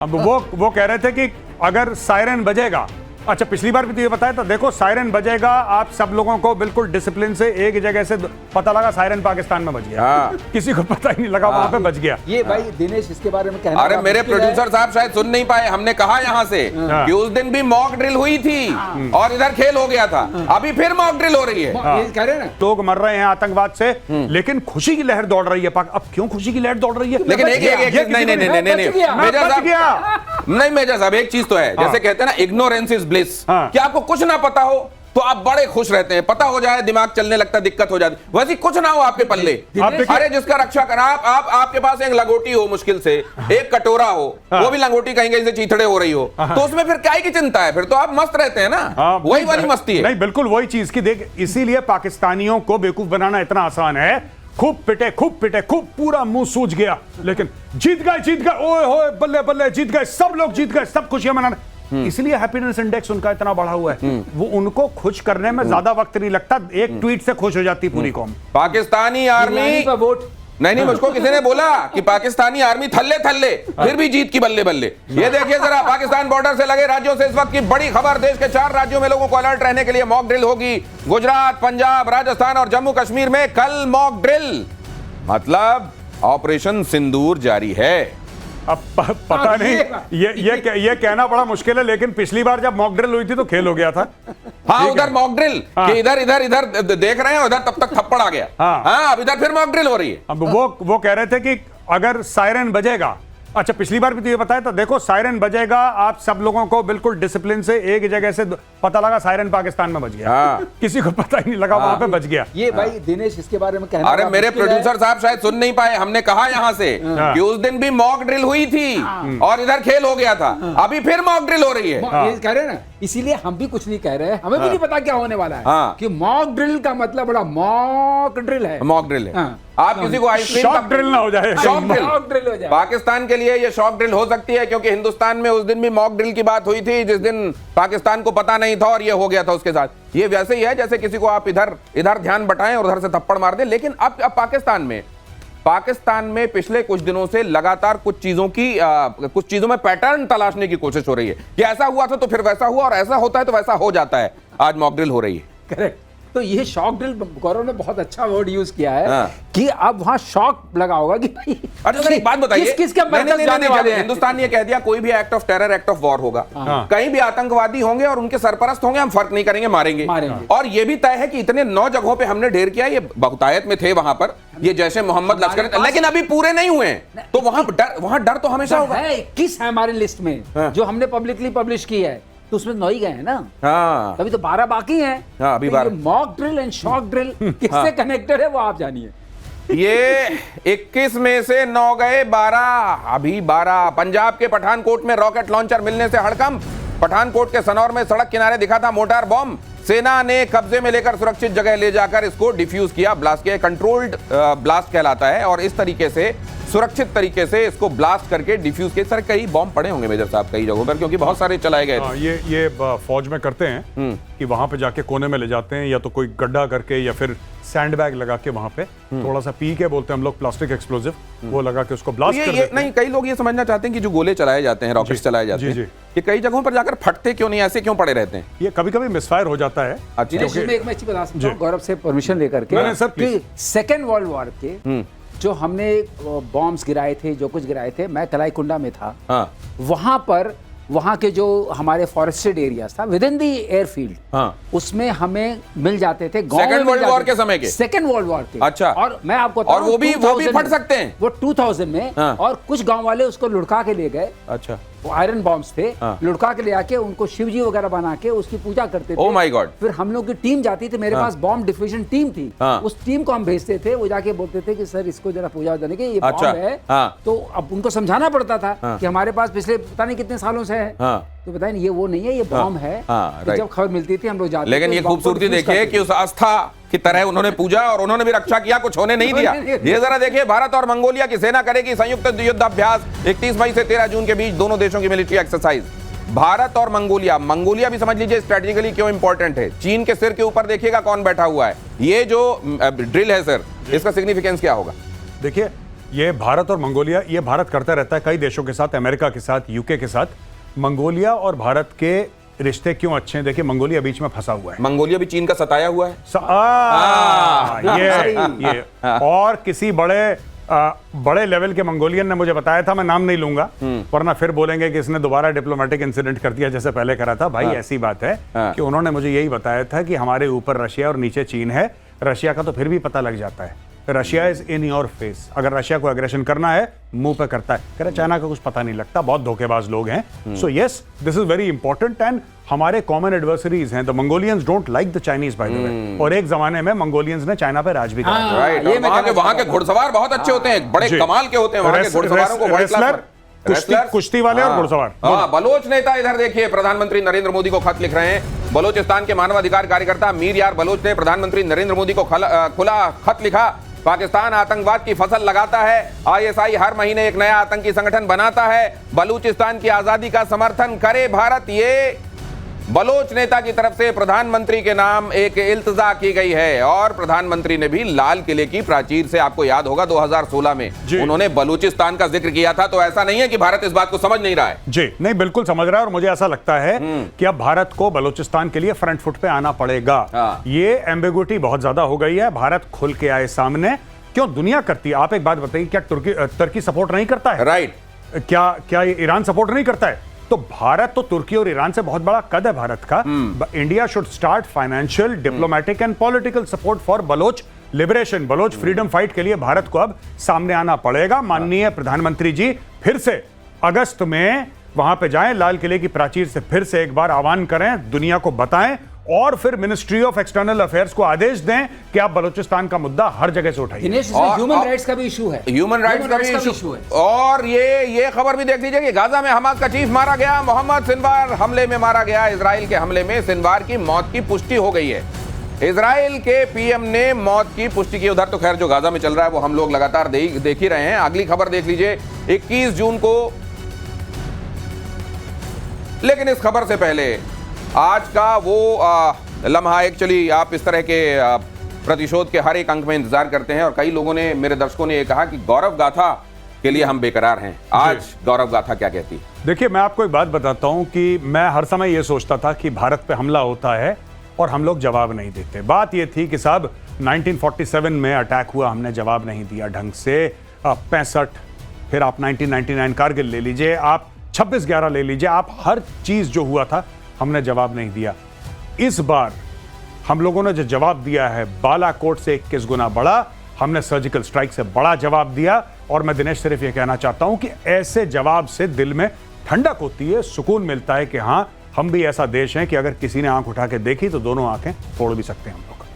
अब वो कह रहे थे कि अगर सायरन बजेगा, अच्छा पिछली बार भी तो ये बताया था, देखो सायरन बजेगा, आप सब लोगों को बिल्कुल डिसिप्लिन से एक जगह से पता लगा सायरन पाकिस्तान में बज गया। किसी को पता ही नहीं लगा वहां पे बज गया। ये भाई दिनेश इसके बारे में कहना, अरे मेरे प्रोड्यूसर साहब शायद सुन नहीं पाए, हमने कहा यहाँ से कि उस दिन भी मॉक ड्रिल हुई थी और इधर खेल हो गया था, अभी फिर मॉक ड्रिल हो रही है। ये कह रहे हैं ना, लोग मर रहे हैं आतंकवाद से, लेकिन खुशी की लहर दौड़ रही है। अब क्यों खुशी की लहर दौड़ रही है? लेकिन नहीं मेजर साहब, एक चीज तो है, जैसे कहते हैं ना इग्नोरेंस इज ब्लिस, कि आपको कुछ ना पता हो तो आप बड़े खुश रहते हैं, पता हो जाए दिमाग चलने लगता, दिक्कत हो जाती, वैसे कुछ ना हो आपके पल्ले। अरे जिसका रक्षा करना, आपके पास एक लंगोटी हो मुश्किल से, एक कटोरा हो, वो भी लंगोटी कहीं कहीं से चीथड़े हो रही हो, तो उसमें फिर क्या की चिंता है? फिर तो आप मस्त रहते हैं ना, वही वाली मस्ती है। नहीं बिल्कुल वही चीज की देख, इसीलिए पाकिस्तानियों को बेवकूफ बनाना इतना आसान है। खूब पिटे खूब पूरा मुंह सूज गया, लेकिन जीत गए, ओए होए बल्ले बल्ले जीत गए, सब लोग जीत गए, सब खुशियां मनाने। इसलिए हैप्पीनेस इंडेक्स उनका इतना बढ़ा हुआ है। वो उनको खुश करने में ज्यादा वक्त नहीं लगता, एक ट्वीट से खुश हो जाती पूरी कौम। पाकिस्तानी आर्मी का वोट नहीं, मुझको किसी ने बोला कि पाकिस्तानी आर्मी थल्ले फिर भी जीत की बल्ले बल्ले। ये देखिए जरा, पाकिस्तान बॉर्डर से लगे राज्यों से इस वक्त की बड़ी खबर, देश के 4 राज्यों में लोगों को अलर्ट रहने के लिए मॉक ड्रिल होगी। गुजरात, पंजाब, राजस्थान और जम्मू कश्मीर में कल मॉक ड्रिल, मतलब ऑपरेशन सिंदूर जारी है। अब पता नहीं, ये कहना बड़ा मुश्किल है, लेकिन पिछली बार जब मॉक ड्रिल हुई थी तो खेल हो गया था। हाँ, उधर मॉक ड्रिल कि इधर देख रहे हैं, उधर तब तक थप्पड़ आ गया। हाँ, अब इधर फिर मॉक ड्रिल हो रही है। अब वो कह रहे थे कि अगर सायरन बजेगा, अच्छा पिछली बार भी तो ये बताया था, देखो सायरन बजेगा, आप सब लोगों को बिल्कुल डिसिप्लिन से एक जगह से पता लगा सायरन पाकिस्तान में बज गया। किसी को पता ही नहीं लगा वहां पे बज गया। ये भाई दिनेश इसके बारे में कहना, अरे मेरे प्रोड्यूसर साहब शायद सुन नहीं पाए, हमने कहा यहाँ से कि उस दिन भी मॉक ड्रिल हुई थी और इधर खेल हो गया था, अभी फिर मॉक ड्रिल हो रही है। ये कह रहे हैं ना, इसीलिए हम भी कुछ नहीं कह रहे हैं, हमें भी नहीं पता क्या होने वाला है, कि मॉक ड्रिल का मतलब बड़ा मॉक ड्रिल है, मॉक ड्रिल है। आप किसी को आइसक्रीम शॉक ड्रिल ना हो जाए, शॉक ड्रिल हो जाए। पाकिस्तान के लिए ये शॉक ड्रिल हो सकती है, क्योंकि हिंदुस्तान में उस दिन भी मॉक ड्रिल की बात हुई थी, जिस दिन पाकिस्तान को पता नहीं था और ये हो गया था उसके साथ। ये वैसे ही है जैसे किसी को आप इधर ध्यान बटाएं और उधर से थप्पड़ मार दें। लेकिन अब पाकिस्तान में पिछले कुछ दिनों से लगातार कुछ चीजों में पैटर्न तलाशने की कोशिश हो रही है कि ऐसा हुआ था तो फिर वैसा हुआ, और ऐसा होता है तो वैसा हो जाता है। आज मॉक ड्रिल हो रही है। करेक्ट। तो ये शॉक ड्रिल, गौरव ने बहुत अच्छा वर्ड यूज किया है कि अब वहां शॉक लगा होगा कि भाई, अच्छा एक बात बताइए, किसके मरकज जाने वाले हैं? हिंदुस्तान ने कह दिया कोई भी act of terror, act of war होगा, कहीं भी आतंकवादी होंगे और उनके सरपरस्त होंगे, हम फर्क नहीं करेंगे, मारेंगे। और ये भी तय है कि इतने 9 जगहों पे हमने ढेर किया, ये बहुतायत में थे वहां पर, ये जैसे मोहम्मद लश्कर, लेकिन अभी पूरे नहीं हुए, तो वहां डर तो हमेशा होगा। 21 है हमारी लिस्ट में जो हमने पब्लिकली पब्लिश की है, तो उसमें 9 ही गए हैं ना। हाँ, अभी तो 12 बाकी हैं। अभी तो mock drill and shock drill किससे कनेक्टेड है वो आप जानिए। ये 21 में से 9 गए, 12 अभी 12। पंजाब के पठानकोट में रॉकेट लॉन्चर मिलने से हड़कंप। पठानकोट के सनौर में सड़क किनारे दिखा था मोटार बॉम्ब, सेना ने कब्जे में लेकर सुरक्षित जगह ले जाकर इसको डिफ्यूज किया, ब्लास्ट किया। कंट्रोल्ड ब्लास्ट कहलाता है, और इस तरीके से सुरक्षित तरीके से इसको ब्लास्ट करके डिफ्यूज किया। सर कई बॉम्ब पड़े होंगे मेजर साहब कई जगहों पर, क्योंकि बहुत सारे चलाए गए थे। ये फौज में करते हैं कि वहां पे जाके कोने में ले जाते हैं, या तो कोई गड्ढा करके या फिर सैंडबैग लगा के वहां पे थोड़ा सा पी के, बोलते हैं हम लोग प्लास्टिक एक्सप्लोजिव, वो लगा के उसको ब्लास्ट कर देते हैं। नहीं, कई लोग ये समझना चाहते हैं कि जो गोले चलाए जाते हैं, रॉकेट्स चलाए जाते हैं, ये कई जगहों पर जाकर फटते क्यों नहीं, ऐसे क्यों पड़े रहते हैं? ये कभी कभी मिसफायर हो जाता है। एक मैं चीज बता सकता हूं गौरव से परमिशन लेकर के, सेकेंड वर्ल्ड वॉर के जो हमने बॉम्ब्स गिराए थे, जो कुछ गिराए थे, मैं कलाईकुंडा में था। वहां पर वहां के जो हमारे फॉरेस्टेड एरियाज था विद इन द एयरफील्ड, उसमें हमें मिल जाते थे। सेकेंड वर्ल्ड वॉर के समय के, सेकेंड वर्ल्ड वॉर के। अच्छा। और मैं आपको और वो भी फट सकते हैं। वो 2000 में, और कुछ गांव वाले उसको लुढ़का के ले गए। अच्छा। वो आयरन बॉम्ब्स थे, लुढ़का के ले आके उनको शिवजी वगैरह बना के उसकी पूजा करते थे। Oh my God. फिर हम लोग की टीम जाती थी, मेरे पास बॉम्ब डिफ्यूजन टीम थी, उस टीम को हम भेजते थे, वो जाके बोलते थे कि सर इसको जरा पूजा देने के, ये बॉम्ब है। तो अब उनको समझाना पड़ता था कि हमारे पास पिछले पता नहीं कितने सालों से है, तो बताए ये वो नहीं है, ये बॉम्ब है। तो जब खबर मिलती थी हम लोग जाते। लेकिन ये खूबसूरती देखिए कि उस आस्था की तरह उन्होंने पूजा और उन्होंने भी रक्षा किया, कुछ होने नहीं दिया। ये जरा देखिए, भारत और मंगोलिया की सेना करेगी संयुक्त युद्धाभ्यास 31 मई से 13 जून के बीच, दोनों देशों की मिलिट्री एक्सरसाइज। भारत और मंगोलिया भी समझ लीजिए स्ट्रेटेजिकली क्यों इंपॉर्टेंट है। चीन के सिर के ऊपर देखिएगा कौन बैठा हुआ है। ये जो ड्रिल है सर, इसका सिग्निफिकेंस क्या होगा? देखिए ये भारत और मंगोलिया, ये भारत करता रहता है कई देशों के साथ, अमेरिका के साथ, यूके के साथ। मंगोलिया और भारत के रिश्ते क्यों अच्छे हैं? देखिए, मंगोलिया बीच में फंसा हुआ है। मंगोलिया भी चीन का सताया हुआ है। ये और किसी बड़े लेवल के मंगोलियन ने मुझे बताया था, मैं नाम नहीं लूंगा वरना फिर बोलेंगे कि इसने दोबारा डिप्लोमेटिक इंसिडेंट कर दिया जैसे पहले करा था। भाई ऐसी बात है कि उन्होंने मुझे यही बताया था कि हमारे ऊपर रशिया और नीचे चीन है। रशिया का तो फिर भी पता लग जाता है, Russia is in your face. अगर रशिया को एग्रेशन करना है मुंह पे करता है। कह रहे चाइना का कुछ पता नहीं लगता, बहुत धोखेबाज लोग हैं। So yes, this is very important and हमारे कॉमन एडवर्सरीज हैं। The Mongolians don't like the Chinese by the way. और एक जमाने में मंगोलियंस ने चाइना पे राज भी किया। राइट, वहां के घुड़सवार बहुत अच्छे होते हैं, बड़े कमाल के होते हैं वहां के घुड़सवारों को। कुश्ती वाले और घुड़सवार। बलोच नेता इधर देखिए, प्रधानमंत्री नरेंद्र मोदी को खत लिख रहे हैं। बलोचिस्तान के मानवाधिकार कार्यकर्ता मीर यार बलोच ने प्रधानमंत्री नरेंद्र मोदी को खुला खत लिखा। पाकिस्तान आतंकवाद की फसल लगाता है, आईएसआई हर महीने एक नया आतंकी संगठन बनाता है, बलूचिस्तान की आजादी का समर्थन करे भारत। ये बलोच नेता की तरफ से प्रधानमंत्री के नाम एक इल्तिजा की गई है। और प्रधानमंत्री ने भी लाल किले की प्राचीर से, आपको याद होगा 2016 में उन्होंने बलूचिस्तान का जिक्र किया था। तो ऐसा नहीं है कि भारत इस बात को समझ नहीं रहा है। जी नहीं, बिल्कुल समझ रहा है। और मुझे ऐसा लगता है कि अब भारत को बलूचिस्तान के लिए फ्रंट फुट पे आना पड़ेगा। ये एम्बिगुइटी बहुत ज्यादा हो गई है। भारत खुल के आए सामने। क्यों दुनिया करती है? आप एक बात बताइए, क्या तुर्की सपोर्ट नहीं करता है? राइट। क्या ईरान सपोर्ट नहीं करता है? तो भारत तो तुर्की और ईरान से बहुत बड़ा कद है भारत का। India should start financial, diplomatic and political support for Baloch liberation. Baloch freedom fight के लिए भारत को अब सामने आना पड़ेगा। माननीय प्रधानमंत्री जी फिर से अगस्त में वहां पे जाएं, लाल किले की प्राचीर से फिर से एक बार आह्वान करें, दुनिया को बताएं और फिर मिनिस्ट्री ऑफ एक्सटर्नल अफेयर्स को आदेश दें कि आप बलूचिस्तान का मुद्दा हर जगह से उठाइए। ह्यूमन राइट्स का भी इशू है। ह्यूमन राइट्स का भी इशू है। और ये खबर भी देख लीजिए कि गाजा में हमास का चीफ मारा गया। मोहम्मद सिनवार हमले में मारा गया। इजराइल के हमले में सिनवार की मौत की पुष्टि हो गई है। इजराइल के पीएम ने मौत की पुष्टि की। उधर तो खैर जो गाजा में चल रहा है वो हम लोग लगातार देख ही रहे हैं। अगली खबर देख लीजिए 21 जून को। लेकिन इस खबर से पहले आज का वो लम्हा, एक्चुअली आप इस तरह के प्रतिशोध के हर एक अंक में इंतजार करते हैं और कई लोगों ने, मेरे दर्शकों ने ये कहा कि गौरव गाथा के लिए हम बेकरार हैं। आज गौरव गाथा क्या कहती है? देखिए, मैं आपको एक बात बताता हूं कि मैं हर समय ये सोचता था कि भारत पे हमला होता है और हम लोग जवाब नहीं देते। बात ये थी कि साहब 1947 में अटैक हुआ, हमने जवाब नहीं दिया ढंग से। 65, फिर आप 1999 कारगिल ले लीजिए, आप 26/11 ले लीजिए, आप हर चीज जो हुआ था हमने जवाब नहीं दिया। इस बार हम लोगों ने जो जवाब दिया है बालाकोट से 21 गुना बड़ा, हमने सर्जिकल स्ट्राइक से बड़ा जवाब दिया। और मैं दिनेश सिर्फ ये कहना चाहता हूं कि ऐसे जवाब से दिल में ठंडक होती है, सुकून मिलता है कि हां, हम भी ऐसा देश हैं कि अगर किसी ने आंख उठा के देखी तो दोनों आंखें फोड़ भी सकते हैं हम।